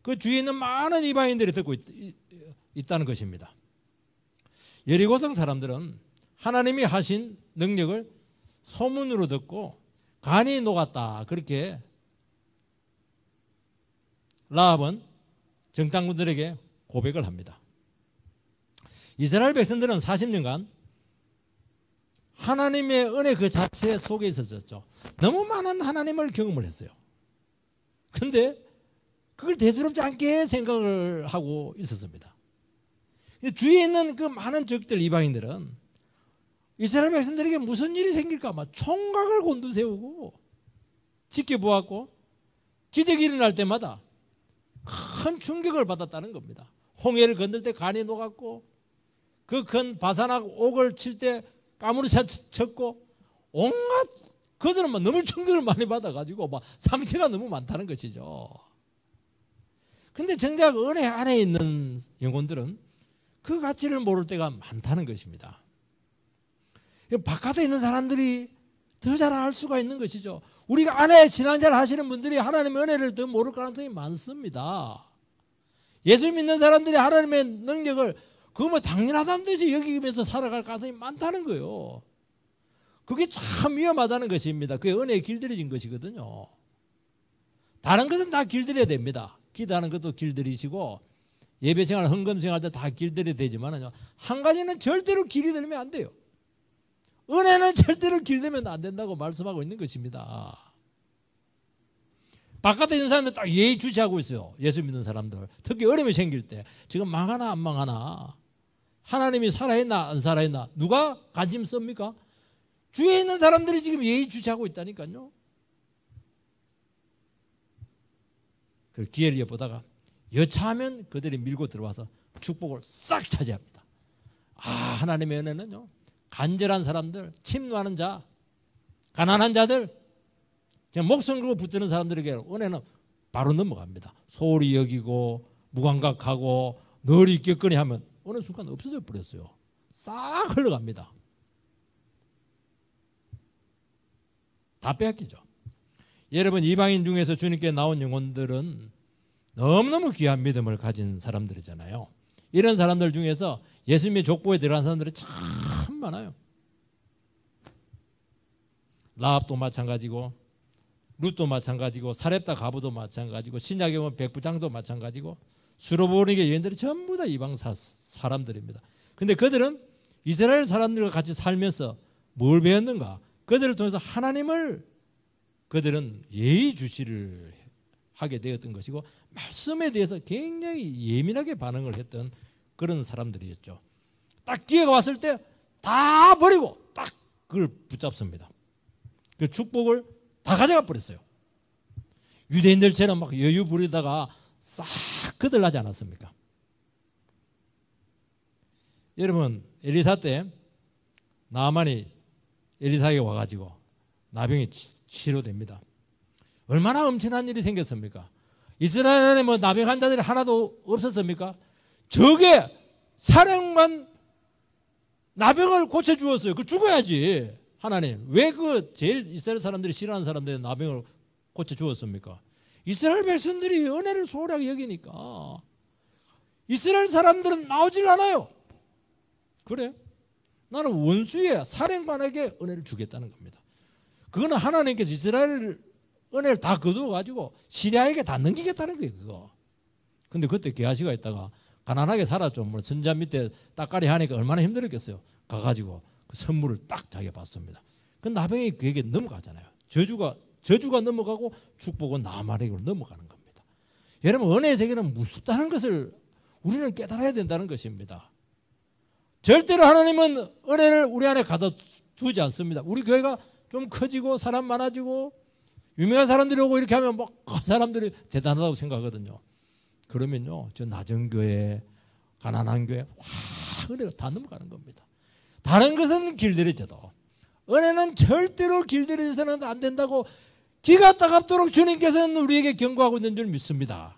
그 주위에 있는 많은 이방인들이 듣고 있다는 것입니다. 여리고성 사람들은 하나님이 하신 능력을 소문으로 듣고 간이 녹았다. 그렇게 라합은 정탐꾼들에게 고백을 합니다. 이스라엘 백성들은 40년간 하나님의 은혜 그 자체 속에 있었죠. 너무 많은 하나님을 경험을 했어요. 그런데 그걸 대수롭지 않게 생각을 하고 있었습니다. 주위에 있는 그 많은 적들 이방인들은 이스라엘 백성들에게 무슨 일이 생길까 막 총각을 곤두세우고 지켜보았고 기적이 일어날 때마다 큰 충격을 받았다는 겁니다. 홍해를 건널 때 간이 녹았고 그 큰 바산악 옥을 칠 때 까무리 쳤고 온갖 그들은 막 너무 충격을 많이 받아가지고 막 상처가 너무 많다는 것이죠. 근데 정작 은혜 안에 있는 영혼들은 그 가치를 모를 때가 많다는 것입니다. 바깥에 있는 사람들이 더 잘 알 수가 있는 것이죠. 우리가 안에 신앙생활 하시는 분들이 하나님의 은혜를 더 모를 가능성이 많습니다. 예수 믿는 사람들이 하나님의 능력을 그거 뭐 당연하다는 듯이 여기면서 살아갈 가능성이 많다는 거예요. 그게 참 위험하다는 것입니다. 그게 은혜에 길들여진 것이거든요. 다른 것은 다 길들여야 됩니다. 기도하는 것도 길들이시고 예배생활, 헌금생활 다 길들여야 되지만 한 가지는 절대로 길이 들면 안 돼요. 은혜는 절대로 길들면 안 된다고 말씀하고 있는 것입니다. 바깥에 있는 사람들 딱 예의주시하고 있어요. 예수 믿는 사람들. 특히 어려움이 생길 때 지금 망하나 안 망하나 하나님이 살아있나 안 살아있나 누가 관심 씁니까? 주위에 있는 사람들이 지금 예의주시하고 있다니까요. 그 기회를 엿보다가 여차하면 그들이 밀고 들어와서 축복을 싹 차지합니다. 아, 하나님의 은혜는요 간절한 사람들, 침노하는 자, 가난한 자들, 목숨 걸고 붙드는 사람들에게 은혜는 바로 넘어갑니다. 소홀히 여기고 무감각하고 늘 있겠거니 하면 어느 순간 없어져 버렸어요. 싹 흘러갑니다. 다 빼앗기죠. 여러분 이방인 중에서 주님께 나온 영혼들은 너무너무 귀한 믿음을 가진 사람들이잖아요. 이런 사람들 중에서 예수님의 족보에 들어간 사람들이 참 많아요. 라합도 마찬가지고 룻도 마찬가지고 사렙다 가부도 마찬가지고 신약에 보면 백부장도 마찬가지고 수로보니게 여인들이 전부 다 이방 사람들입니다. 근데 그들은 이스라엘 사람들과 같이 살면서 뭘 배웠는가? 그들을 통해서 하나님을 그들은 예의주시를 하게 되었던 것이고 말씀에 대해서 굉장히 예민하게 반응을 했던 그런 사람들이었죠. 딱 기회가 왔을 때 다 버리고 딱 그걸 붙잡습니다. 그 축복을 다 가져가 버렸어요. 유대인들처럼 막 여유 부리다가 싹 거들나지 않았습니까? 여러분 엘리사 때 나아만이 엘리사에게 와가지고 나병이 치료됩니다. 얼마나 엄청난 일이 생겼습니까? 이스라엘에 뭐 나병 환자들이 하나도 없었습니까? 저게 사령관 나병을 고쳐주었어요. 그 죽어야지. 하나님 왜 그 제일 이스라엘 사람들이 싫어하는 사람들의 나병을 고쳐주었습니까? 이스라엘 백성들이 은혜를 소홀하게 여기니까. 이스라엘 사람들은 나오질 않아요. 그래? 나는 원수의 사령관에게 은혜를 주겠다는 겁니다. 그거는 하나님께서 이스라엘 은혜를 다 거두어가지고 시리아에게 다 넘기겠다는 거예요. 그거. 근데 그때 게하시가 있다가 가난하게 살았죠. 뭐 선자 밑에 따까리 하니까 얼마나 힘들었겠어요. 가가지고 그 선물을 딱 자기가 받습니다. 그 나병이 그에게 넘어가잖아요. 저주가 넘어가고 축복은 나아만에게로 넘어가는 겁니다. 여러분 은혜의 세계는 무섭다는 것을 우리는 깨달아야 된다는 것입니다. 절대로 하나님은 은혜를 우리 안에 가둬두지 않습니다. 우리 교회가 좀 커지고 사람 많아지고 유명한 사람들이 오고 이렇게 하면 막 사람들이 대단하다고 생각하거든요. 그러면요 저 낮은 교회 가난한 교회 확 은혜가 다 넘어가는 겁니다. 다른 것은 길들여져도 은혜는 절대로 길들여져서는 안 된다고 기가 따갑도록 주님께서는 우리에게 경고하고 있는 줄 믿습니다.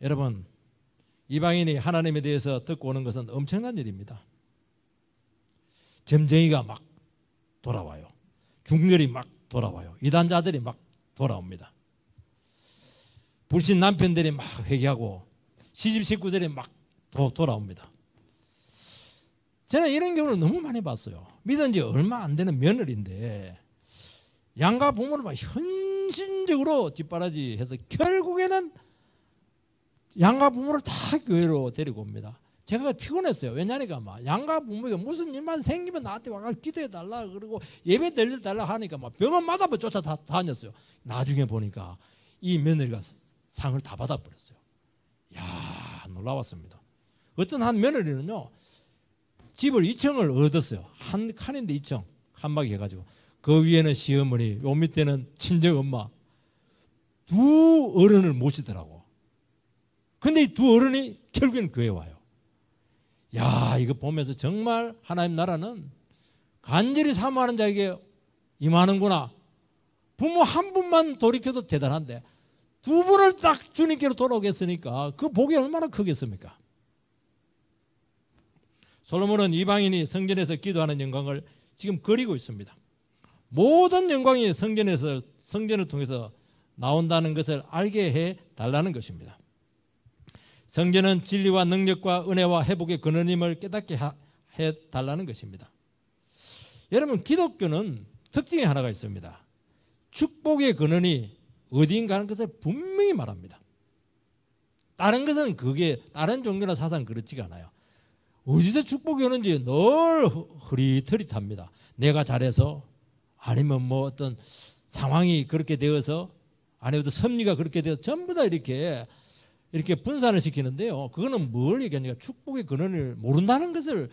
여러분 이방인이 하나님에 대해서 듣고 오는 것은 엄청난 일입니다. 점쟁이가 막 돌아와요. 중렬이 막 돌아와요. 이단자들이 막 돌아옵니다. 불신 남편들이 막 회개하고 시집 식구들이 막 돌아옵니다. 저는 이런 경우를 너무 많이 봤어요. 믿은 지 얼마 안 되는 며느리인데 양가 부모를 막 헌신적으로 뒷바라지해서 결국에는 양가 부모를 다 교회로 데리고 옵니다. 제가 피곤했어요. 왜냐니까 막 양가 부모가 무슨 일만 생기면 나한테 와서 기도해달라 그러고 예배 드려달라 하니까 막 병원마다 쫓아 다녔어요. 나중에 보니까 이 며느리가 상을 다 받아버렸어요. 이야 놀라웠습니다. 어떤 한 며느리는요 집을 2층을 얻었어요. 한 칸인데 2층 한박이 해가지고 그 위에는 시어머니 요 밑에는 친정엄마 두 어른을 모시더라고. 근데 이 두 어른이 결국에는 교회에 와요. 야 이거 보면서 정말 하나님 나라는 간절히 사모하는 자에게 임하는구나. 부모 한 분만 돌이켜도 대단한데 두 분을 딱 주님께로 돌아오게 했으니까 그 복이 얼마나 크겠습니까? 솔로몬은 이방인이 성전에서 기도하는 영광을 지금 그리고 있습니다. 모든 영광이 성전을 통해서 나온다는 것을 알게 해달라는 것입니다. 성전은 진리와 능력과 은혜와 회복의 근원임을 깨닫게 해달라는 것입니다. 여러분 기독교는 특징이 하나가 있습니다. 축복의 근원이 어디인가 하는 것을 분명히 말합니다. 다른 것은 그게 다른 종교나 사상 그렇지가 않아요. 어디서 축복이 오는지 늘 흐릿흐릿합니다. 내가 잘해서 아니면 뭐 어떤 상황이 그렇게 되어서 아니면 섭리가 그렇게 되어서 전부 다 이렇게 분산을 시키는데요. 그거는 뭘 얘기하니까 축복의 근원을 모른다는 것을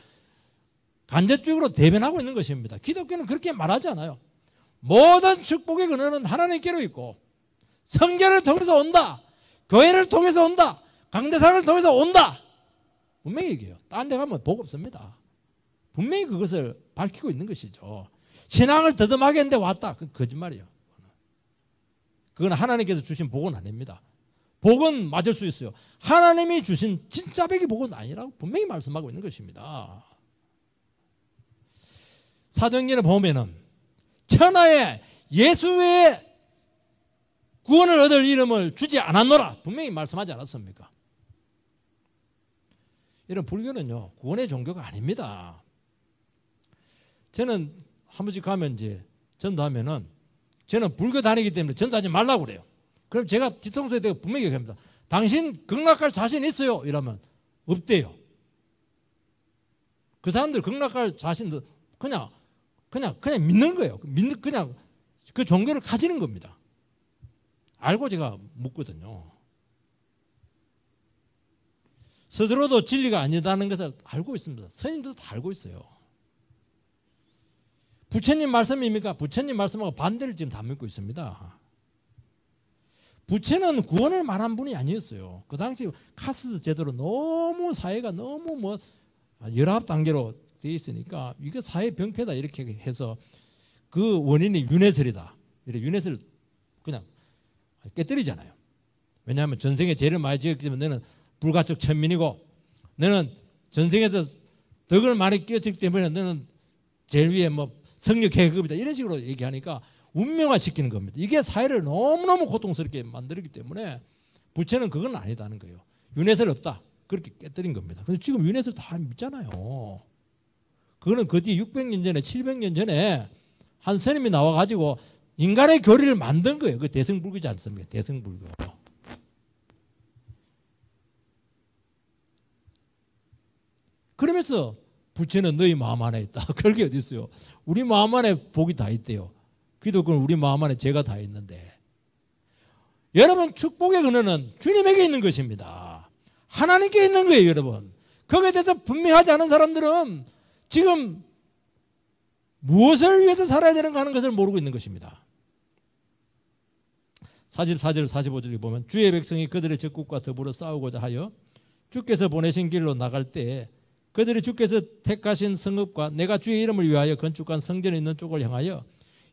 간접적으로 대변하고 있는 것입니다. 기독교는 그렇게 말하지 않아요. 모든 축복의 근원은 하나님께로 있고 성전을 통해서 온다. 교회를 통해서 온다. 강대상을 통해서 온다. 분명히 얘기해요. 딴 데 가면 복 없습니다. 분명히 그것을 밝히고 있는 것이죠. 신앙을 더듬하게 했는데 왔다. 그건 거짓말이에요. 그건 하나님께서 주신 복은 아닙니다. 복은 맞을 수 있어요. 하나님이 주신 진짜 백이 복은 아니라고 분명히 말씀하고 있는 것입니다. 사도행전에 보면은 천하에 예수의 구원을 얻을 이름을 주지 않았노라 분명히 말씀하지 않았습니까? 이런 불교는요 구원의 종교가 아닙니다. 저는 한 번씩 가면 이제 전도하면은 저는 불교 다니기 때문에 전도하지 말라고 그래요. 그럼 제가 뒤통수에 대고 분명히 얘기합니다. 당신 극락갈 자신 있어요? 이러면 없대요. 그 사람들 극락갈 자신도 그냥 믿는 거예요. 그냥 그 종교를 가지는 겁니다. 알고 제가 묻거든요. 스스로도 진리가 아니다는 것을 알고 있습니다. 스님들도 다 알고 있어요. 부처님 말씀입니까? 부처님 말씀하고 반대를 지금 다 믿고 있습니다. 부처는 구원을 말한 분이 아니었어요. 그 당시 카스트 제도로 너무 사회가 너무 19단계로 되어 있으니까 이게 사회 병폐다 이렇게 해서 그 원인이 윤회설이다. 이렇게 윤회설 그냥 깨뜨리잖아요. 왜냐하면 전생에 죄를 많이 지었기 때문에 너는 불가촉 천민이고 너는 전생에서 덕을 많이 끼었기 때문에 너는 제일 위에 성력 계급이다 이런 식으로 얘기하니까 운명화시키는 겁니다. 이게 사회를 너무너무 고통스럽게 만들었기 때문에 부처는 그건 아니다는 거예요. 윤회설 없다. 그렇게 깨뜨린 겁니다. 근데 지금 윤회설 다 믿잖아요. 그거는 그 뒤 600년 전에 700년 전에 한 스님이 나와가지고 인간의 교리를 만든 거예요. 그 대승불교지 않습니까? 대승불교. 그러면서 부처는 너희 마음 안에 있다. 그런 게 어디 있어요? 우리 마음 안에 복이 다 있대요. 기독교는 우리 마음 안에 죄가 다 있는데 여러분 축복의 근원은 주님에게 있는 것입니다. 하나님께 있는 거예요. 여러분 거기에 대해서 분명하지 않은 사람들은 지금 무엇을 위해서 살아야 되는가 하는 것을 모르고 있는 것입니다. 44절 45절에 보면 주의 백성이 그들의 적국과 더불어 싸우고자 하여 주께서 보내신 길로 나갈 때에 그들이 주께서 택하신 성읍과 내가 주의 이름을 위하여 건축한 성전에 있는 쪽을 향하여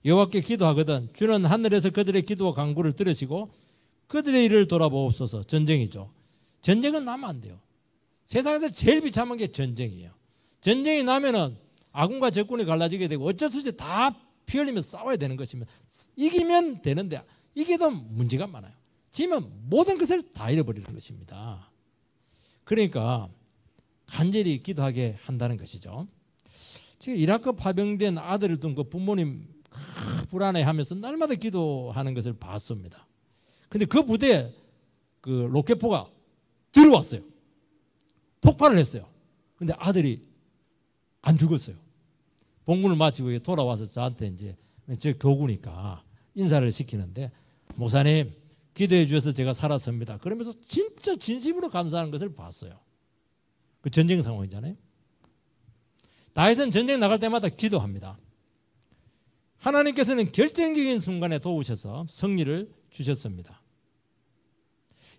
여호와께 기도하거든 주는 하늘에서 그들의 기도와 간구를 들으시고 그들의 일을 돌아보옵소서. 전쟁이죠. 전쟁은 나면 안 돼요. 세상에서 제일 비참한 게 전쟁이에요. 전쟁이 나면은 아군과 적군이 갈라지게 되고 어쩔 수 없이 다 피 흘리면서 싸워야 되는 것이면 이기면 되는데 이게도 문제가 많아요. 지면 모든 것을 다 잃어버리는 것입니다. 그러니까 간절히 기도하게 한다는 것이죠. 지금 이라크 파병된 아들을 둔 그 부모님 불안해하면서 날마다 기도하는 것을 봤습니다. 근데 그 부대에 그 로켓포가 들어왔어요. 폭발을 했어요. 근데 아들이 안 죽었어요. 복무를 마치고 돌아와서 저한테 이제 저 교구니까 인사를 시키는데 목사님 기도해 주셔서 제가 살았습니다. 그러면서 진짜 진심으로 감사하는 것을 봤어요. 그 전쟁 상황이잖아요. 다윗은 전쟁 나갈 때마다 기도합니다. 하나님께서는 결정적인 순간에 도우셔서 승리를 주셨습니다.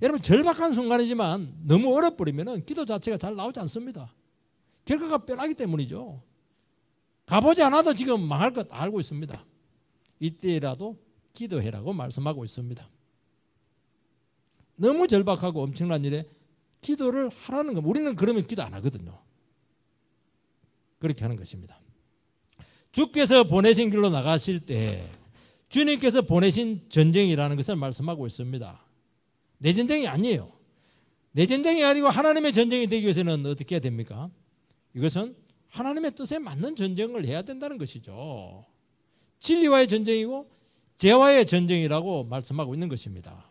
여러분 절박한 순간이지만 너무 어려버리면 기도 자체가 잘 나오지 않습니다. 결과가 뻔하기 때문이죠. 가보지 않아도 지금 망할 것 알고 있습니다. 이때라도 기도해라고 말씀하고 있습니다. 너무 절박하고 엄청난 일에 기도를 하라는 겁니다. 우리는 그러면 기도 안 하거든요. 그렇게 하는 것입니다. 주께서 보내신 길로 나가실 때 주님께서 보내신 전쟁이라는 것을 말씀하고 있습니다. 내 전쟁이 아니에요. 내 전쟁이 아니고 하나님의 전쟁이 되기 위해서는 어떻게 해야 됩니까? 이것은 하나님의 뜻에 맞는 전쟁을 해야 된다는 것이죠. 진리와의 전쟁이고 죄와의 전쟁이라고 말씀하고 있는 것입니다.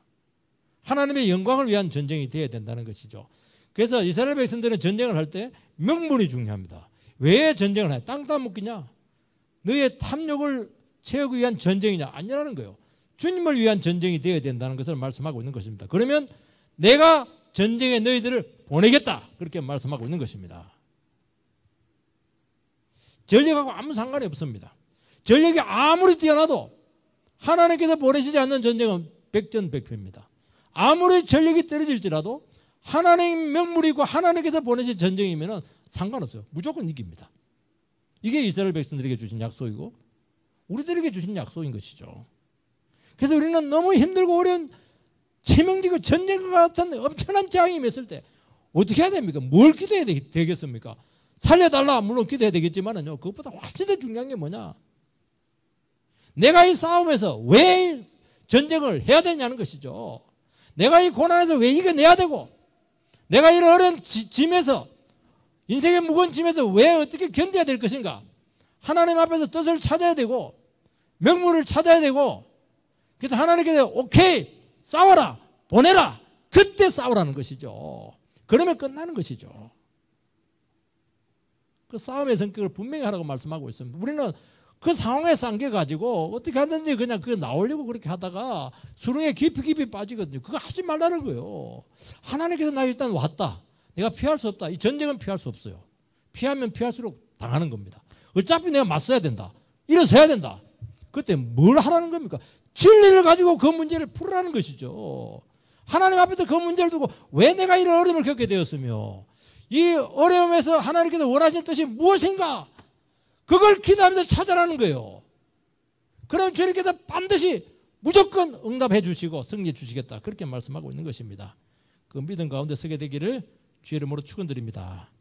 하나님의 영광을 위한 전쟁이 되어야 된다는 것이죠. 그래서 이스라엘 백성들은 전쟁을 할 때 명분이 중요합니다. 왜 전쟁을 해? 땅 따먹기냐? 너의 탐욕을 채우기 위한 전쟁이냐? 아니라는 거예요. 주님을 위한 전쟁이 되어야 된다는 것을 말씀하고 있는 것입니다. 그러면 내가 전쟁에 너희들을 보내겠다. 그렇게 말씀하고 있는 것입니다. 전력하고 아무 상관이 없습니다. 전력이 아무리 뛰어나도 하나님께서 보내시지 않는 전쟁은 백전백패입니다. 아무리 전력이 떨어질지라도 하나님 명물이고 하나님께서 보내신 전쟁이면 상관없어요. 무조건 이깁니다. 이게 이스라엘 백성들에게 주신 약속이고 우리들에게 주신 약속인 것이죠. 그래서 우리는 너무 힘들고 어려운 치명적이고 전쟁과 같은 엄청난 재앙이 임했을 때 어떻게 해야 됩니까? 뭘 기도해야 되겠습니까? 살려달라 물론 기도해야 되겠지만요. 그것보다 훨씬 더 중요한 게 뭐냐? 내가 이 싸움에서 왜 전쟁을 해야 되냐는 것이죠. 내가 이 고난에서 왜 이겨내야 되고 내가 이런 어려운 짐에서 인생의 무거운 짐에서 왜 어떻게 견뎌야 될 것인가? 하나님 앞에서 뜻을 찾아야 되고 명물을 찾아야 되고, 그래서 하나님께서 오케이 싸워라 보내라, 그때 싸우라는 것이죠. 그러면 끝나는 것이죠. 그 싸움의 성격을 분명히 하라고 말씀하고 있습니다. 우리는 그 상황에 쌍겨가지고 어떻게 하든지 그냥 그거 나오려고 그렇게 하다가 수렁에 깊이 빠지거든요. 그거 하지 말라는 거예요. 하나님께서 나 일단 왔다, 내가 피할 수 없다. 이 전쟁은 피할 수 없어요. 피하면 피할수록 당하는 겁니다. 어차피 내가 맞서야 된다, 일어서야 된다. 그때 뭘 하라는 겁니까? 진리를 가지고 그 문제를 풀으라는 것이죠. 하나님 앞에서 그 문제를 두고 왜 내가 이런 어려움을 겪게 되었으며 이 어려움에서 하나님께서 원하시는 뜻이 무엇인가, 그걸 기도하면서 찾아라는 거예요. 그러면 주님께서 반드시 무조건 응답해 주시고 승리해 주시겠다, 그렇게 말씀하고 있는 것입니다. 그 믿음 가운데 서게 되기를 주의 이름으로 축원드립니다.